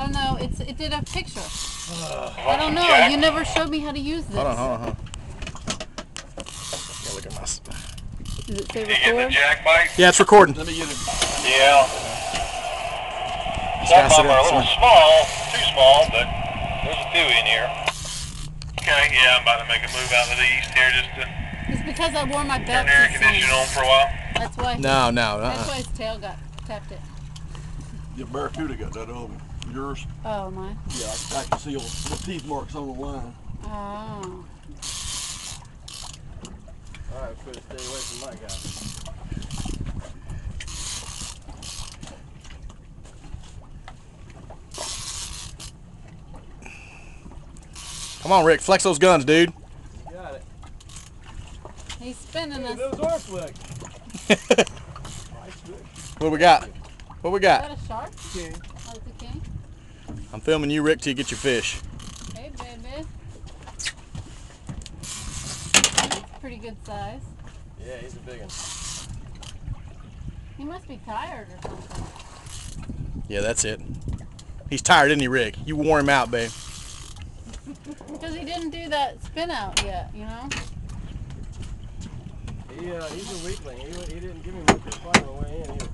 Oh no, it did a picture. I don't know. You never showed me how to use this. Hold on. Yeah, look at my. Does it say Did you get record? the jack bite? Yeah, it's recording. Let me get it. Yeah. Some of them are a little small, too small, but there's a few in here. Okay, yeah, I'm about to make a move out to the east here just to It's because I wore my belt. turn the air conditioning on for a while. That's why. No. That's why his tail got tapped it. Your Barracuda got that on yours. Oh my. Yeah, I can see all the teeth marks on the line. Oh. Alright, better stay away from my guy. Come on, Rick. Flex those guns, dude. You got it. He's spinning us. Those are flick. What we got? What we Is got? that a shark? King. Oh, it's a king? I'm filming you, Rick, till you get your fish. Hey, baby. That's pretty good size. Yeah, he's a big one. He must be tired or something. Yeah, that's it. He's tired, isn't he, Rick? You wore him out, babe. Because he didn't do that spin out yet, you know? He's a weakling. He didn't give me much of a fight on the way in either.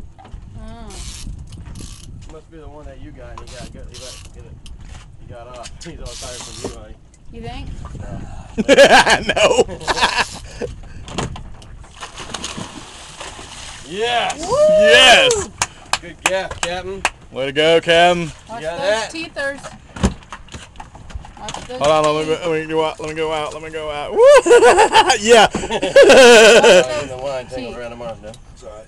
Oh. Must be the one that you got and he got off. He's all tired from you, honey. You think? No. Yes! Woo! Yes. Good gaff, Captain. Way to go, Cam. Watch got those that? teethers. Watch those Hold on, let me go out. Woo! Yeah. The line tangled around the mark now. It's alright.